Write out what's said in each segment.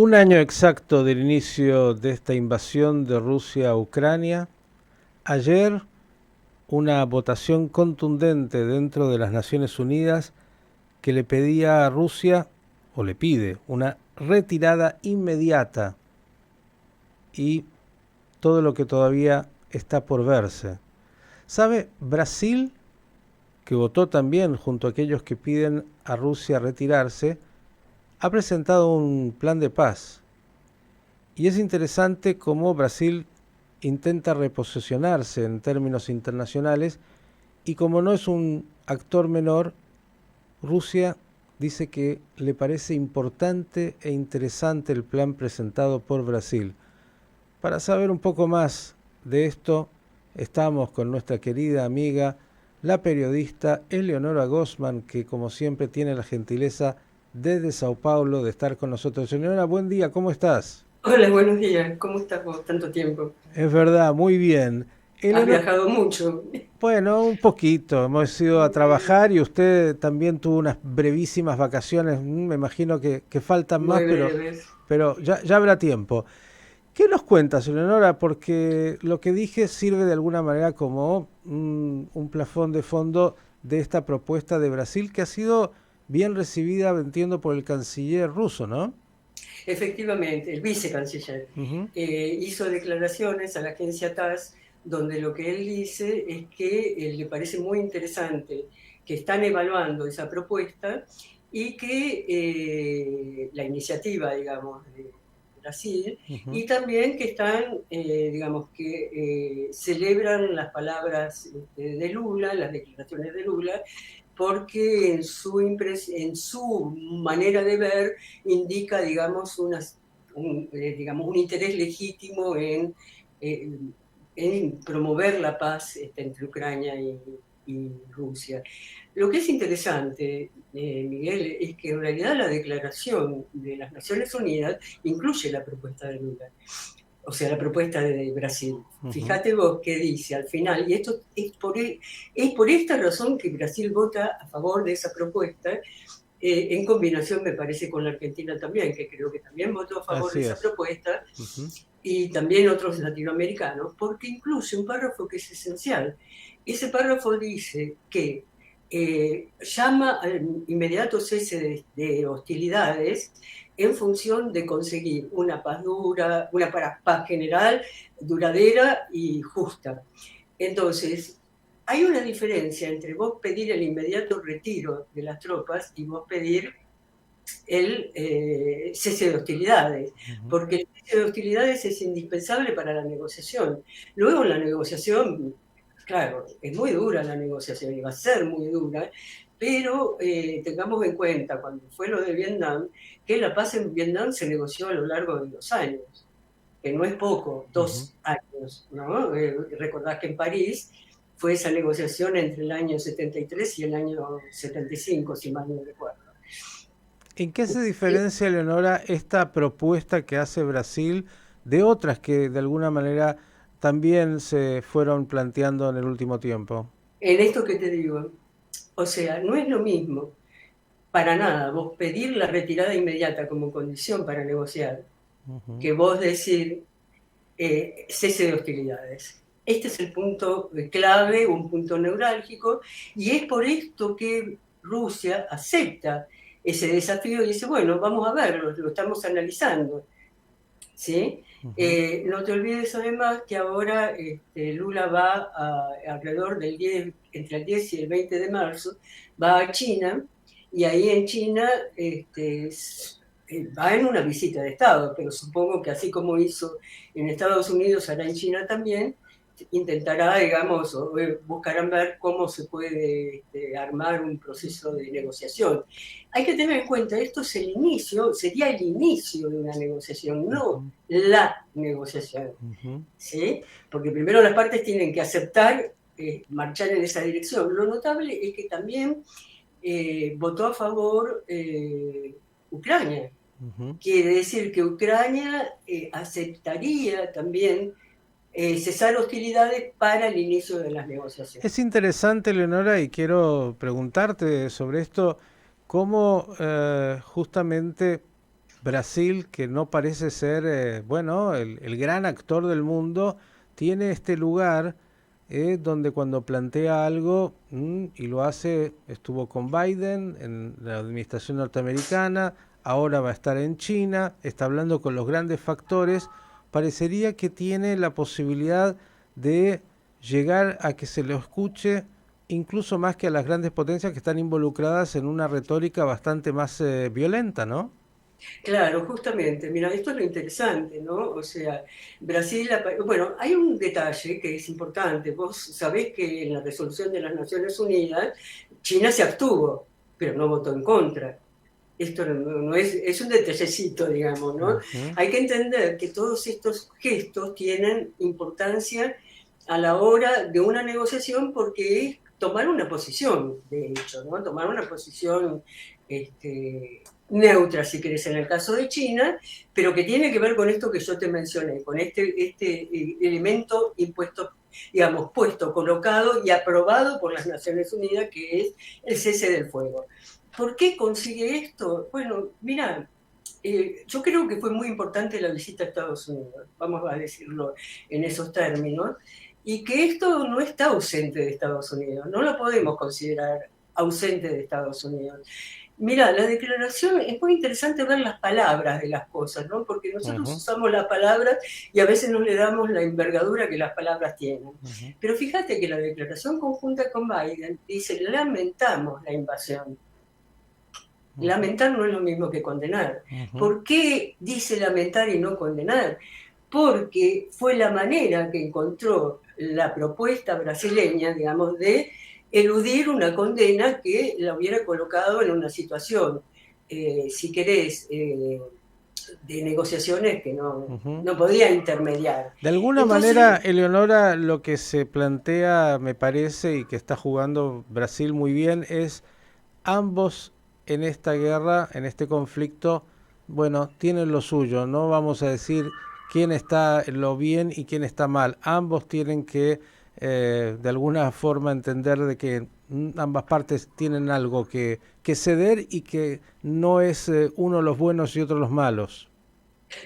Un año exacto del inicio de esta invasión de Rusia a Ucrania. Ayer, una votación contundente dentro de las Naciones Unidas que le pedía a Rusia, o le pide, una retirada inmediata y todo lo que todavía está por verse. ¿Sabe? Brasil, que votó también junto a aquellos que piden a Rusia retirarse, ha presentado un plan de paz. Y es interesante cómo Brasil intenta reposicionarse en términos internacionales y como no es un actor menor, Rusia dice que le parece importante e interesante el plan presentado por Brasil. Para saber un poco más de esto, estamos con nuestra querida amiga, la periodista Eleonora Gosman, que como siempre tiene la gentileza desde Sao Paulo de estar con nosotros. Eleonora, buen día, ¿cómo estás? Hola, buenos días. ¿Cómo estás vos? Tanto tiempo. Es verdad, muy bien. Has Eleonora, viajado mucho. bueno, un poquito. Hemos ido a Bueno, trabajar y usted también tuvo unas brevísimas vacaciones. Me imagino que faltan más, muy breves. pero ya habrá tiempo. ¿Qué nos cuentas, Eleonora? Porque lo que dije sirve de alguna manera como un plafón de fondo de esta propuesta de Brasil que ha sido bien recibida, entiendo, por el canciller ruso, ¿no? Efectivamente, el vicecanciller Ujú. hizo declaraciones a la agencia TASS donde lo que él dice es que le parece muy interesante que están evaluando esa propuesta y que la iniciativa, digamos, de Brasil, Ujú. y también que están, digamos, que celebran las palabras de Lula, las declaraciones de Lula, porque en su manera de ver indica, digamos, digamos, un interés legítimo eh, en promover la paz entre Ucrania y Rusia. Lo que es interesante, Miguel, es que en realidad la declaración de las Naciones Unidas incluye la propuesta de Lula, o sea, la propuesta de Brasil. Ujú. Fíjate vos qué dice al final, y esto es por esta razón que Brasil vota a favor de esa propuesta, en combinación, me parece, con la Argentina también, que creo que también votó a favor de Así esa es. propuesta, Ujú. y también otros latinoamericanos, porque incluye un párrafo que es esencial. Ese párrafo dice que llama al inmediato cese de hostilidades en función de conseguir una paz dura, una paz general, duradera y justa. Entonces, hay una diferencia entre vos pedir el inmediato retiro de las tropas y vos pedir el cese de hostilidades, Ujú. porque el cese de hostilidades es indispensable para la negociación. Luego la negociación, claro, es muy dura la negociación y va a ser muy dura, pero tengamos en cuenta, cuando fue lo de Vietnam, que la paz en Vietnam se negoció a lo largo de 2 años, que no es poco, Ujú. 2 años, ¿no? Recordás que en París fue esa negociación entre el año 73 y el año 75, si mal no recuerdo. ¿En qué se diferencia, Leonora, esta propuesta que hace Brasil de otras que de alguna manera también se fueron planteando en el último tiempo? En esto que te digo, o sea, no es lo mismo para nada vos pedir la retirada inmediata como condición para negociar Ujú. que vos decir cese de hostilidades. Este es el punto clave, un punto neurálgico, y es por esto que Rusia acepta ese desafío y dice, bueno, vamos a verlo, lo estamos analizando. ¿Sí? Ujú. No te olvides además que ahora Lula va alrededor del 10, entre el 10 y el 20 de marzo, va a China y ahí en China va en una visita de Estado, pero supongo que así como hizo en Estados Unidos, hará en China también, intentará, digamos, o buscarán ver cómo se puede armar un proceso de negociación. Hay que tener en cuenta, esto es el inicio, sería el inicio de una negociación, no Ujú. la negociación, Ujú. ¿sí? Porque primero las partes tienen que aceptar marchar en esa dirección. Lo notable es que también votó a favor Ucrania. Ujú. Quiere decir que Ucrania aceptaría también cesar hostilidades para el inicio de las negociaciones. Es interesante, Leonora, y quiero preguntarte sobre esto, cómo justamente Brasil, que no parece ser, bueno, el gran actor del mundo, tiene este lugar donde cuando plantea algo y lo hace, estuvo con Biden en la administración norteamericana, ahora va a estar en China, está hablando con los grandes factores, parecería que tiene la posibilidad de llegar a que se lo escuche incluso más que a las grandes potencias que están involucradas en una retórica bastante más violenta, ¿no? Claro, justamente, mira, esto es lo interesante, ¿no? O sea, Brasil, bueno, hay un detalle que es importante. Vos sabés que en la resolución de las Naciones Unidas, China se abstuvo, pero no votó en contra. Esto no es un detallecito, digamos, ¿no? Ujú. Hay que entender que todos estos gestos tienen importancia a la hora de una negociación porque es tomar una posición, de hecho, ¿no? Tomar una posición neutra, si querés, en el caso de China, pero que tiene que ver con esto que yo te mencioné, con este elemento impuesto, digamos, puesto, colocado y aprobado por las Naciones Unidas, que es el cese del fuego. ¿Por qué consigue esto? Bueno, mira, yo creo que fue muy importante la visita a Estados Unidos, vamos a decirlo en esos términos, y que esto no está ausente de Estados Unidos, no lo podemos considerar ausente de Estados Unidos. Mira, la declaración, es muy interesante ver las palabras de las cosas, ¿no? Porque nosotros Ujú, usamos las palabras y a veces no le damos la envergadura que las palabras tienen. ujú, Pero fíjate que la declaración conjunta con Biden dice, lamentamos la invasión. ujú, Lamentar no es lo mismo que condenar. ujú. ¿Por qué dice lamentar y no condenar? Porque fue la manera que encontró la propuesta brasileña, digamos, de eludir una condena que la hubiera colocado en una situación, si querés, de negociaciones que Ujú. no podía intermediar. De alguna manera, Entonces, Eleonora, lo que se plantea, me parece, y que está jugando Brasil muy bien, es ambos en esta guerra, en este conflicto, bueno, tienen lo suyo. No vamos a decir quién está en lo bien y quién está mal. Ambos tienen que, de alguna forma, entender de que ambas partes tienen algo que ceder y que no es uno los buenos y otro los malos.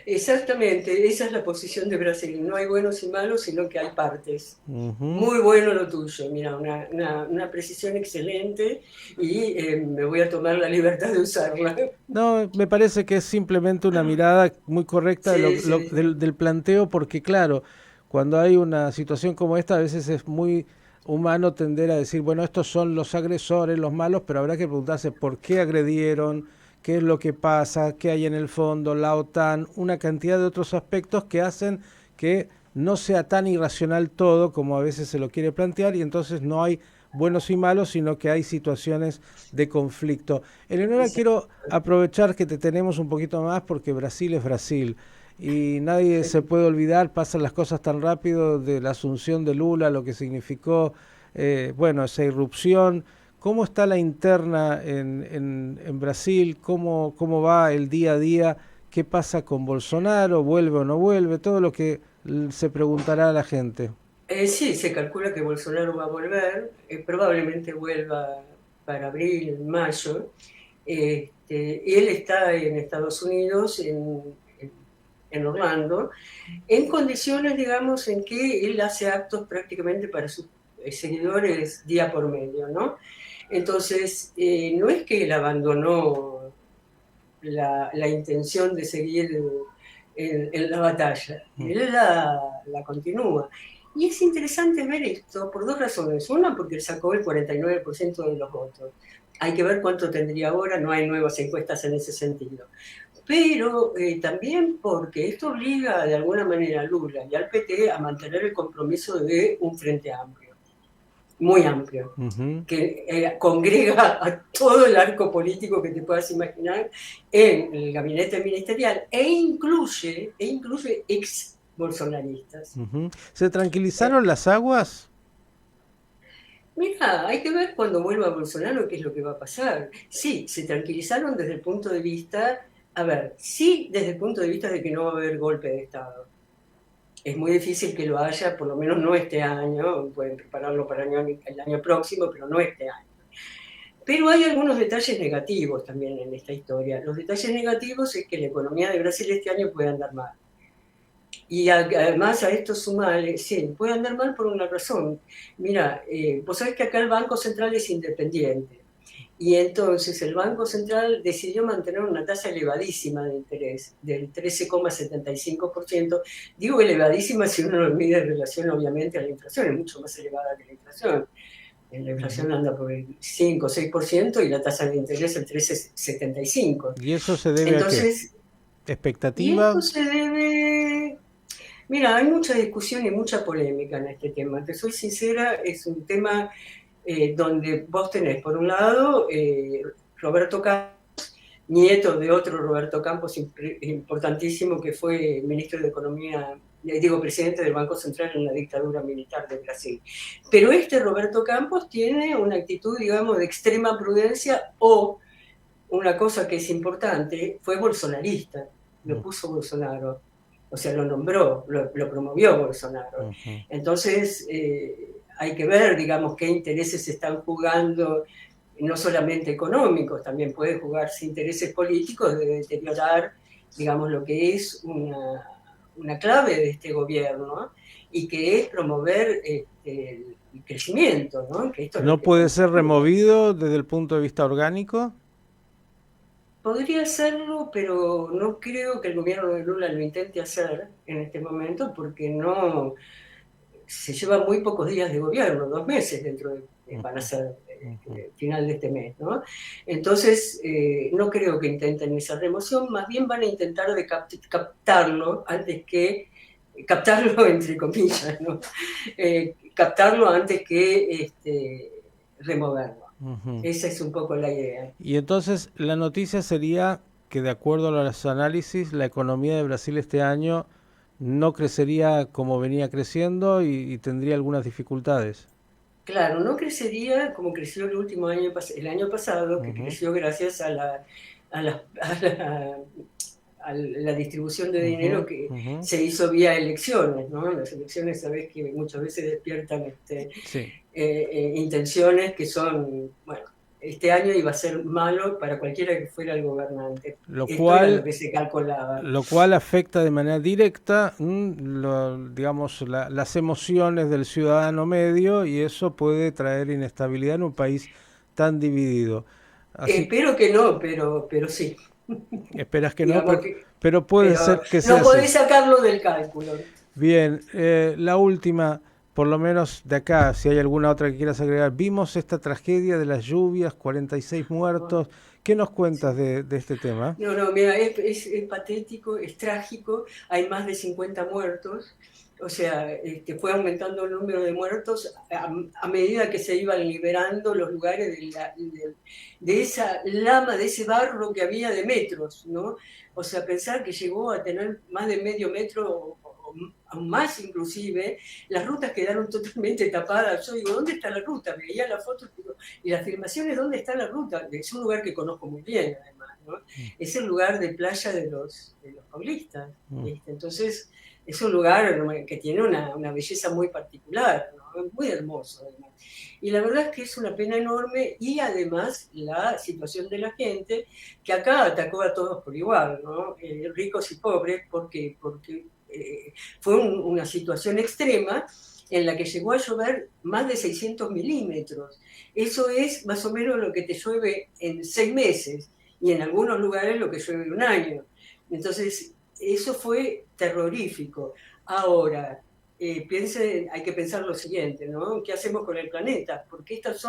exactamente, esa es la posición de Brasil. No hay buenos y malos, sino que hay partes. Ujú. Muy bueno lo tuyo, mira, una precisión excelente y me voy a tomar la libertad de usarla. No, me parece que es simplemente una mirada muy correcta de Sí, sí, sí. del planteo, porque claro, cuando hay una situación como esta, a veces es muy humano tender a decir, bueno, estos son los agresores, los malos, pero habrá que preguntarse por qué agredieron, qué es lo que pasa, qué hay en el fondo, la OTAN, una cantidad de otros aspectos que hacen que no sea tan irracional todo como a veces se lo quiere plantear y entonces no hay buenos y malos, sino que hay situaciones de conflicto. Eleonora, quiero aprovechar que te tenemos un poquito más porque Brasil es Brasil y nadie se puede olvidar, pasan las cosas tan rápido de la asunción de Lula, lo que significó, bueno, esa irrupción. ¿Cómo está la interna en Brasil? ¿Cómo va el día a día? ¿Qué pasa con Bolsonaro? ¿Vuelve o no vuelve? Todo lo que se preguntará a la gente. Sí, se calcula que Bolsonaro va a volver, probablemente vuelva para abril, mayo. Él está en Estados Unidos, en Orlando, en condiciones, digamos, en que él hace actos prácticamente para sus seguidores día por medio, ¿no? Entonces, no es que él abandonó la intención de seguir en la batalla, él la continúa. Y es interesante ver esto por dos razones. Una, porque sacó el 49% de los votos. Hay que ver cuánto tendría ahora, no hay nuevas encuestas en ese sentido. Pero también porque esto obliga de alguna manera a Lula y al PT a mantener el compromiso de un frente amplio, muy amplio, Ujú. que congrega a todo el arco político que te puedas imaginar en el gabinete ministerial e incluye ex bolsonaristas. Ujú. ¿Se Eh, tranquilizaron las aguas? Mira, hay que ver cuando vuelva Bolsonaro qué es lo que va a pasar. Sí, se tranquilizaron desde el punto de vista, a ver, sí desde el punto de vista de que no va a haber golpe de Estado. Es muy difícil que lo haya, por lo menos no este año, pueden prepararlo para el año próximo, pero no este año. Pero hay algunos detalles negativos también en esta historia. Los detalles negativos es que la economía de Brasil este año puede andar mal. Y además a esto sumale, sí, puede andar mal por una razón. Mira, vos sabés que acá el Banco Central es independiente. Y entonces el Banco Central decidió mantener una tasa elevadísima de interés, del 13,75%. Digo elevadísima si uno lo mide en relación obviamente a la inflación, es mucho más elevada que la inflación. La inflación anda por el 5 o 6% y la tasa de interés el 13,75%. ¿Y eso se debe a qué? Entonces, y ¿Expectativa? esto se debe... Mira, hay mucha discusión y mucha polémica en este tema. Te soy sincera, es un tema donde vos tenés, por un lado, Roberto Campos, nieto de otro Roberto Campos importantísimo que fue ministro de Economía, digo, presidente del Banco Central en la dictadura militar de Brasil. Pero este Roberto Campos tiene una actitud, digamos, de extrema prudencia, o una cosa que es importante, fue bolsonarista, lo puso Bolsonaro, o sea, lo nombró, lo promovió Bolsonaro. Entonces, hay que ver, digamos, qué intereses se están jugando, no solamente económicos, también puede jugarse intereses políticos de deteriorar, digamos, lo que es una clave de este gobierno, y que es promover el crecimiento, ¿no? Que esto es lo ¿No que puede ser contribuye. removido desde el punto de vista orgánico? Podría hacerlo, pero no creo que el gobierno de Lula lo intente hacer en este momento, porque no se lleva muy pocos días de gobierno, 2 meses van a ser final de este mes, ¿no? Entonces, no creo que intenten esa remoción, más bien van a intentar de captarlo antes que, captarlo entre comillas, ¿no? Captarlo antes que removerlo. Esa es un poco la idea. Y entonces la noticia sería que de acuerdo a los análisis, la economía de Brasil este año no crecería como venía creciendo y tendría algunas dificultades. Claro, no crecería como creció el último año, el año pasado, que creció gracias a la, a la, a la distribución de dinero que se hizo vía elecciones, ¿no? Las elecciones, sabés que muchas veces despiertan Sí. intenciones que son, bueno, este año iba a ser malo para cualquiera que fuera el gobernante. Lo Esto era lo cual que se calculaba. lo cual afecta de manera directa, digamos, las emociones del ciudadano medio y eso puede traer inestabilidad en un país tan dividido. Así Espero que no, pero sí. esperas que no, Digamos que, pero puede pero ser que sea no así. podés sacarlo del cálculo. Bien, la última, por lo menos de acá, si hay alguna otra que quieras agregar. Vimos esta tragedia de las lluvias, 46 muertos. ¿Qué nos cuentas de este tema? No, no, mira, es patético, es trágico, hay más de 50 muertos, o sea, fue aumentando el número de muertos a medida que se iban liberando los lugares de esa lama, de ese barro que había de metros, ¿no? O sea, pensar que llegó a tener más de medio metro o más inclusive, las rutas quedaron totalmente tapadas. Yo digo, ¿dónde está la ruta? Veía la foto y las filmaciones, ¿dónde está la ruta? Es un lugar que conozco muy bien, además, ¿no? Es el lugar de playa de los paulistas, ¿viste? Entonces, es un lugar que tiene una belleza muy particular, ¿no? Muy hermoso, además. Y la verdad es que es una pena enorme, y además la situación de la gente, que acá atacó a todos por igual, ¿no? Ricos y pobres, porque fue una situación extrema en la que llegó a llover más de 600 milímetros. Eso es más o menos lo que te llueve en 6 meses, y en algunos lugares lo que llueve en un año. Entonces, eso fue terrorífico. Ahora, hay que pensar lo siguiente, ¿no? ¿Qué hacemos con el planeta? Porque estos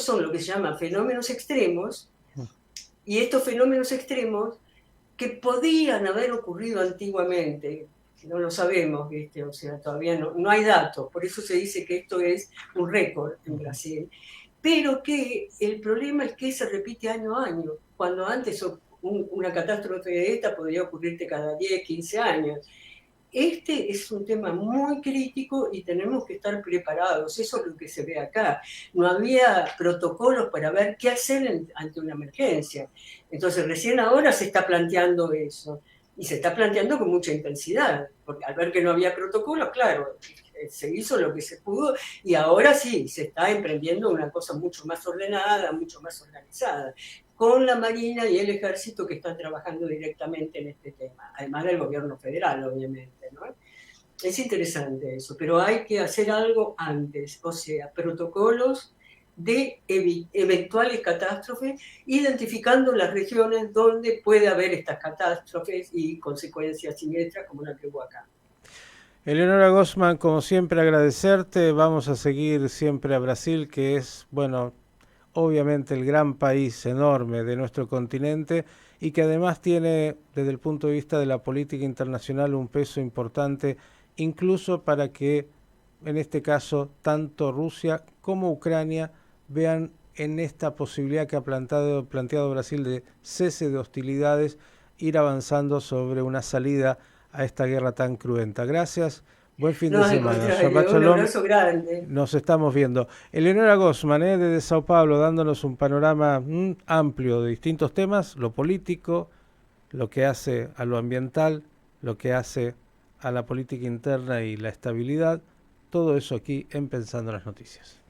son lo que se llaman fenómenos extremos, y estos fenómenos extremos que podían haber ocurrido antiguamente, no lo sabemos, ¿viste? O sea, todavía no hay datos, por eso se dice que esto es un récord en Brasil, pero que el problema es que se repite año a año, cuando antes una catástrofe de esta podría ocurrirte cada 10, 15 años. Este es un tema muy crítico y tenemos que estar preparados. Eso es lo que se ve acá. No había protocolos para ver qué hacer ante una emergencia. Entonces, recién ahora se está planteando eso. Y se está planteando con mucha intensidad, porque al ver que no había protocolos, claro, se hizo lo que se pudo y ahora sí, se está emprendiendo una cosa mucho más ordenada, mucho más organizada, con la Marina y el Ejército que están trabajando directamente en este tema, además del gobierno federal, obviamente, ¿no? Es interesante eso, pero hay que hacer algo antes, o sea, protocolos de eventuales catástrofes, identificando las regiones donde puede haber estas catástrofes y consecuencias siniestras como la que hubo acá. Eleonora Gozman, como siempre agradecerte, vamos a seguir siempre a Brasil, que es, bueno, obviamente el gran país enorme de nuestro continente y que además tiene, desde el punto de vista de la política internacional, un peso importante, incluso para que, en este caso, tanto Rusia como Ucrania vean en esta posibilidad que ha planteado Brasil de cese de hostilidades, ir avanzando sobre una salida a esta guerra tan cruenta. Gracias, buen fin No, de al semana. Shabbat contrario, un Shalom. abrazo grande. Nos estamos viendo. Eleonora Gozman, desde Sao Paulo, dándonos un panorama amplio de distintos temas, lo político, lo que hace a lo ambiental, lo que hace a la política interna y la estabilidad, todo eso aquí en Pensando en las Noticias.